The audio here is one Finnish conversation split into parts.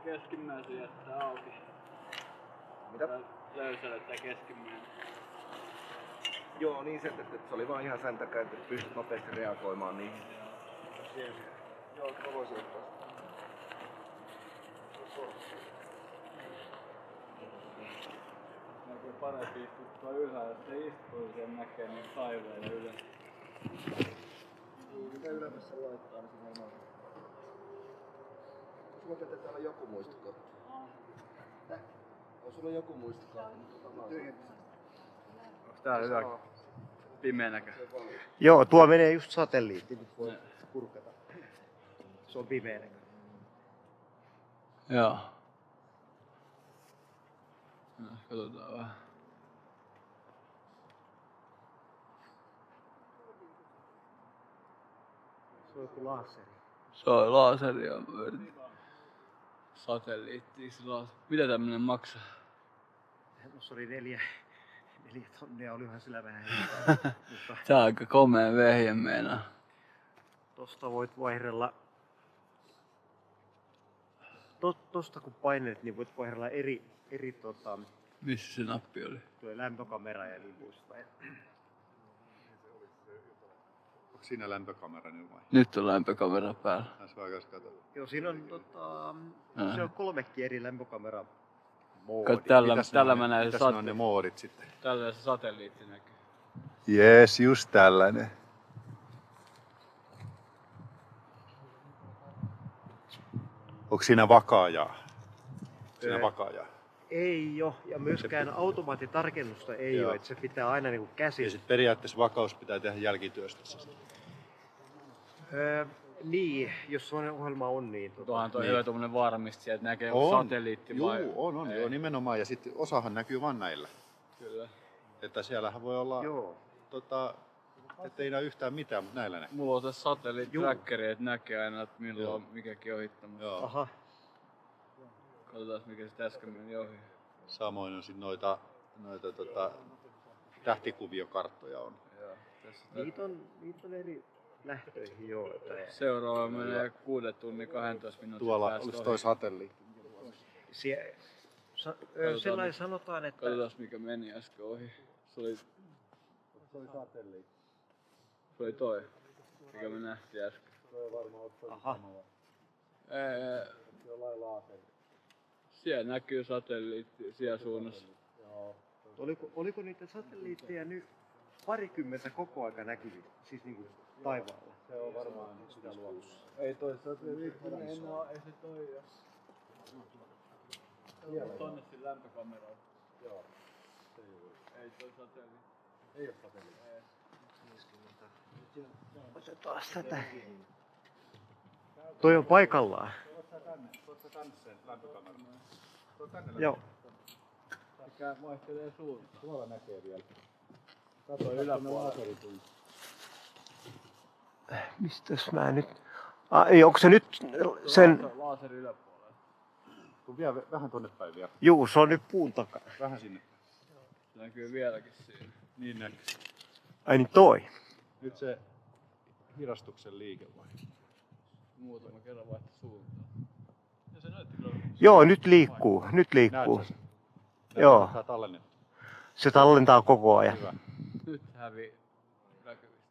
keskimmäisen jättää auki. Mitä? Löysällä tää keskimmäinen. Joo, niin se, että se oli vaan ihan sen takia, että pystyt nopeasti reagoimaan niihin. Joo, mä voisin ottaa sitä. Näkyy parempi istuttua ylhäällä, jos se istuu, sen näkee niin taiveella ylös. Mitä ylemmässä laittaa, niin siinä ei noin. Sulla pitää täällä joku muistokortti. On sulla joku muistokortti? Onks tää hyvä pimeä näkö? Joo, tuo menee just satelliitti, nyt voi kurkata. Se on pimeä näkö. Joo. No, katsotaan vähän. Se on joku laaseri. Se on laaseri ja satelliitti. Mitä tämmönen maksaa? No se oli 4 tonnia, olihan sillä vähän mutta Tää on aika komea vehje meinaa. tosta voit vaihdella. Tosta kun painet, niin voit vaihdella eri Missä se nappi oli? tuo lämpökamera ja niin poispäin. Onko siinä lämpökamera nyt vai? Nyt on lämpökamera päällä. Tässä vaikka kato. Joo, siinä on se on 3 eri lämpökamera. Kato, tällä mä näin Mitäs ne on ne moodit sitten? tällä se satelliitti näkyy. Jees, just tällainen. Onko siinä vakaajaa? Siinä vakaajaa. Ei oo, ja myöskään automaattitarkennusta ei oo, että se pitää aina niinku Ja käsin. sitten periaatteessa vakaus pitää tehdä jälkityöstössä. Niin, jos sellainen ohjelma on niin. Tuohan toi hyvä tommonen varmisti, että näkee On. satelliitti Juu, vai... on, joo, nimenomaan. Ja sitten osahan näkyy vaan näillä. Kyllä. Että siellähän voi olla, ettei näe yhtään mitään, mutta näillä näkyy. Mulla on tässä satelliittitrackeri, että näkee aina, että milloin on mikäkin ohittamassa. Joo. Aha. Katsotaan mikä se äsken meni ohi. Samoin on sit noita tähtikuviokarttoja on. Joo. Tässä Niitä on eri lähtöihin joo. seuraava menee 6 tunnin 12 minuutin Tuolla päästä olisi ohi. toi satelliitti. Sellainen sanotaan, että Katsotaan mikä meni äsken ohi. Se oli satelliitti. Se oli toi, mikä me nähtiin äsken. aha. Jollain laaseri. Siellä näkyy satelliitti siellä suunnassa. Oliko niitä satelliitteja nyt parikymmentä koko aika näkyvissä, siis niinku taivaalla? Se on varmaan sitä luokkaa. Ei toi satelliitti, ei se toi jo. Tonne siinä lämpökameralla. Joo. Se juuri. Ei toi satelliitti. Ei oo satelliitti. Otetaan tätä. Toi on paikallaan. Tuossa tänne sen lämpökameran. Tuo tänne Joo. Mikä vaihtelee suuntaan. Tuolla näkee vielä. Kato yläpuolella. Mistäs mä nyt... onko se nyt sen... Laaseri yläpuolella. Tuu vielä vähän tonne päin vielä. Juu, se on nyt puun takana. Vähän sinne. Se näkyy vieläkin siinä. Niin näkyy. Ai niin toi. Nyt se hidastuksen liike vai? Muutama kerran vaihti suuntaan. Ja se näytti kyllä. Joo, nyt liikkuu. Nyt liikkuu. Näetkö sen? Joo. Tää tallennettu. Se tallentaa koko ajan. Hyvä. Nyt hävi näkyvistä.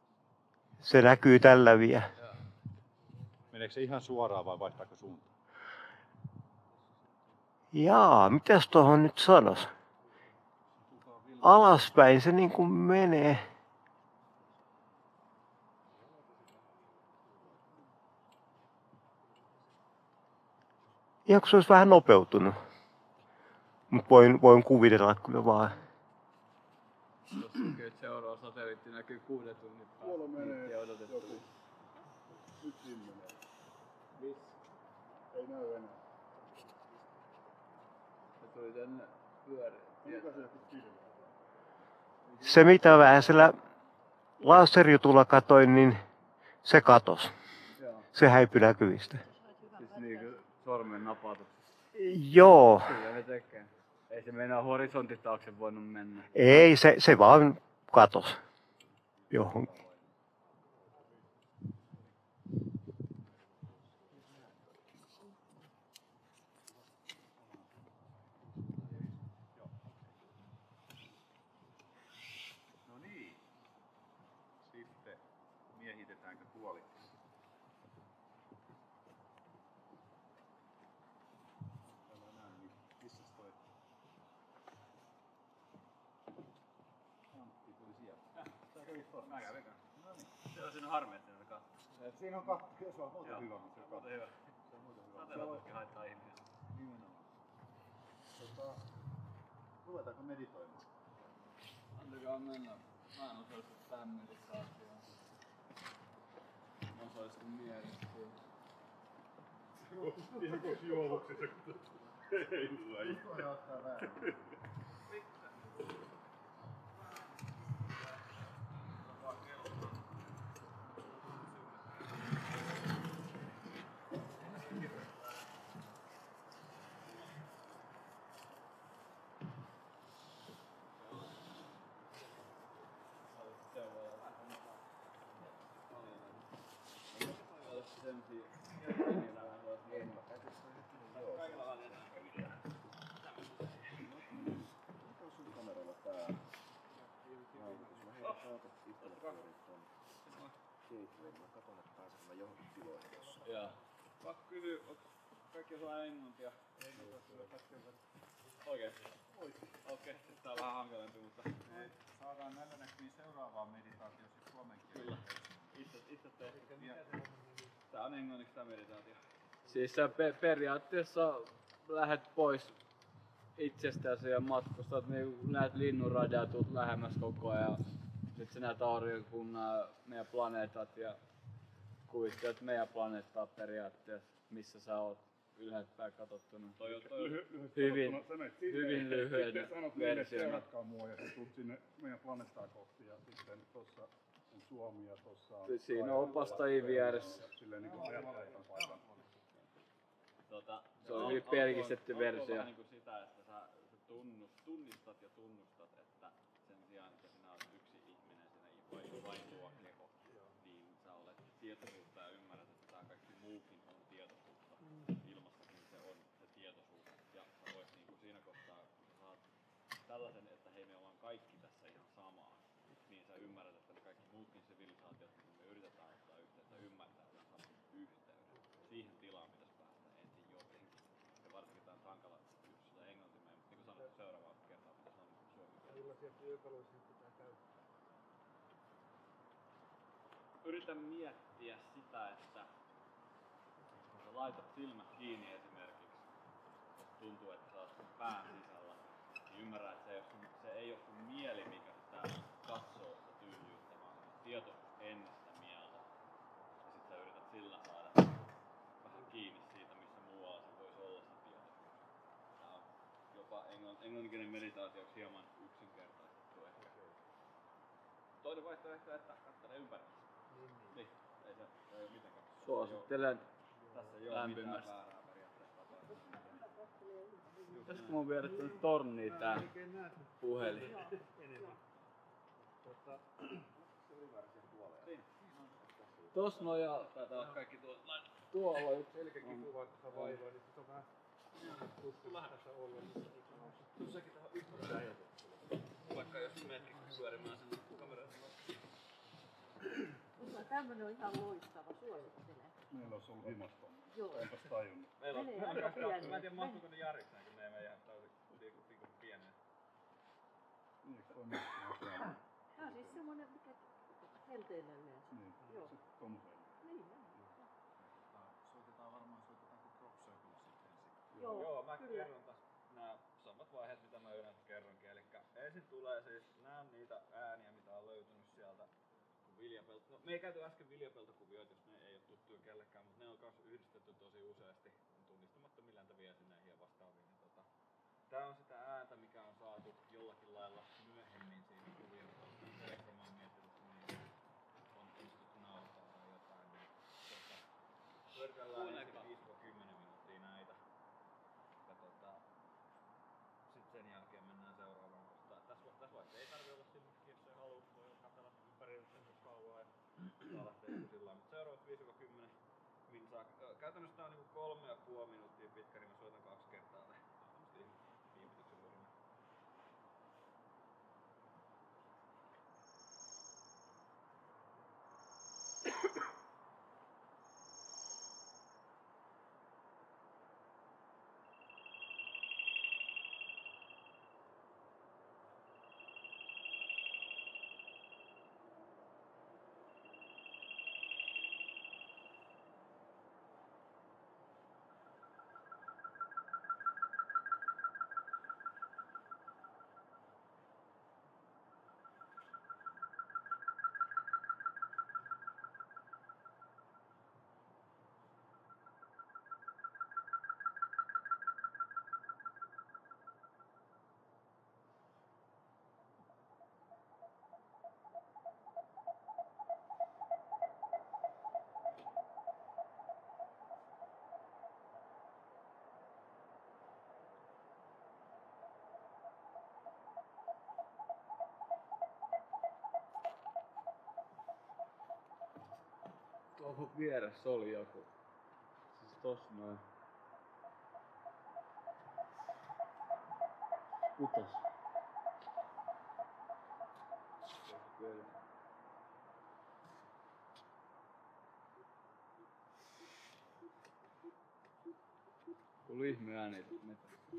Se näkyy tällä vielä. Meneekö se ihan suoraan vai vaihtaako suuntaan? Jaa, mitäs tohon nyt sanos? Alaspäin se niinku menee. Ihan kun se olisi vähän nopeutunut. Mut voin kuvitella kyllä vaan. Tuossa lukee, että seuraava satelliitti näkyy 6 tunnin päästä. Tuolla menee Ja odotettu. Nyt siinä menee. Missä? Ei näy enää. Se tuli tänne pyöriin. Mikä se silmä? Se mitä vähän sillä laserjutulla katoin, niin se katos. Joo. Se häipyi näkyvistä. Siis niinku sormen napautuksessa. Joo. Kyllä se tekee. Ei se meinaa horisontin taakse voinut mennä. Ei, se vaan katos johonkin. Mä kävin kanssa. No niin. Se on siinä harmi, että siinä katto. Siinä on katto, se on muuten hyvä, mutta se on Muuten hyvä. Se on muuten hyvä. Sateella haittaa ihmisiä. Nimenomaan. Ruvetaanko meditoimaan? Antakaa mennä. Mä en osallistu tähän meditaatioon. Mä osallistun mielessä siihen. Ihan kuin juovuksissa, kun ei laji. Voi ottaa vähän. Joo. Pakko kysyä, onks kaikki osaa englantia? Oikeesti? Okei, tää on vähän hankalampi, mutta... Me saadaan näillä näkymin seuraavaan meditaatioon sit suomen Kyllä. kielellä. Itse tehty. Tää on englanniksi tää meditaatio. Siis sä periaatteessa lähet pois itsestäsi ja matkustat, näet linnunradaa, tuut lähemmäs koko ajan. Sit sä näet aurinkokunnan, meidän planeetat ja kuvittelet meidän planeettaa periaatteessa, missä sä oot ylhäältäpäin katsottuna. Hyvin lyhyen Sitten sanot niille, että seuratkaa mua ja sä tulet sinne meidän planeettaa kohti ja sitten tossa on Suomi ja tossa on... Siinä on opastajia vieressä. Silleen niinku ajattelee tämän paikan. Se on hyvin pelkistetty versio. Vähän niinku sitä, että sä tunnistat ja tunnustat, että sen sijaan, että sinä olet yksi ihminen siinä vain tuo keho, niin sä olet tietoisuutta ja ymmärrät, että tää kaikki muukin on tietoisuutta. Ilmassakin se on se tietoisuus. Ja sä voit niinku siinä kohtaa, kun sä saat tällaisen, että hei me ollaan kaikki tässä ihan samaa, niin sä ymmärrät, että ne kaikki muutkin sivilisaatiot, kun me yritetään ottaa yhteyttä, ymmärtää tämän saman yhteyden. Siihen tilaan pitäisi päästä ensin jotenkin. Ja varsinkin tää on hankala just sitä englantia, mutta niin kuin sanottu, seuraavaa kertaa pitäisi olla niin suomi. Millaisia työkaluja pitää käyttää? Yritän miettiä sitä, että kun sä laitat silmät kiinni esimerkiksi, jos tuntuu, että sä oot sun pään sisällä, niin ymmärrä, että se ei ole sun mieli, mikä sitä katsoo sitä tyhjyyttä, vaan tietoisuus ennen sitä mieltä. Ja sit sä yrität sillä saada vähän kiinni siitä, missä muualla se voisi olla se tietoisuus. Tää on jopa englanninkielinen meditaatioksi hieman yksinkertaistettu ehkä. Toinen vaihtoehto, että katselee ympäristössä. Niin, ei se ole mitenkään. Suosittelen Tässä ei ole lämpimästi. mitään väärää periaatteessa tapahtunut. Pitäisikö mun viedä tuonne torniin tää puhelin? Tos noja, Taitaa olla kaikki tuolla. tuolla on yksi. Selkäkipuva tuossa vaivaa, niin se on vähän tuskasta tässä ollut. Tuossakin tähän ympärillä. Vaikka jos menetkin pyörimään sen kameran. Mutta tämmönen on ihan loistava, suosittelen. Meillä olisi ollut himasta. Joo. Enpäs tajunnut. Meillä on Menee aika pieni. Mä en tiedä mahtuuko ne Jarikseen, kun ne ei mene ihan täysin pieniä. Niin, eikö toi mene ihan siellä? Tää on siis semmonen, mikä helteellä yleensä. Niin, Joo. se tommoseen. Niin, Soitetaan kun Crop Circle sitten ensin. Joo, mä kyllä. kerron taas nämä samat vaiheet, mitä mä yleensä kerronkin. Elikkä ensin tulee siis, nää niitä ääniä, mitä on löytynyt sieltä. No, me ei käyty äsken viljapeltokuvioita, jos ne ei ole tuttuja kellekään, mutta ne on myös yhdistetty tosi useasti tunnistamattomilla lentäviestinneihin ja vastaaviin. Tää on sitä ääntä, mikä on saatu jollakin lailla myöhemmin siinä kuviossa. Elektromagnetiset niin on istuttu nautaa tai jotain. Niin, pyöritellään ensin 5-10 minuuttia näitä. Ja sit sen jälkeen mennään seuraavaan kohtaan. Tässä vaiheessa ei tarvitse olla silmät kiinni, jos ei halua. Voi katsella ympärillä sen kauan ja saa lähteä sillä lailla. Mutta seuraavat 5-10 minsaa. Käytännössä tää on niinku 3,5 minuuttia pitkä, niin mä soitan 2 kertaa. Viimityksen vuorina. vieressä oli joku. Siis tossa noin. Putos. Tuli ihme ääni metästä.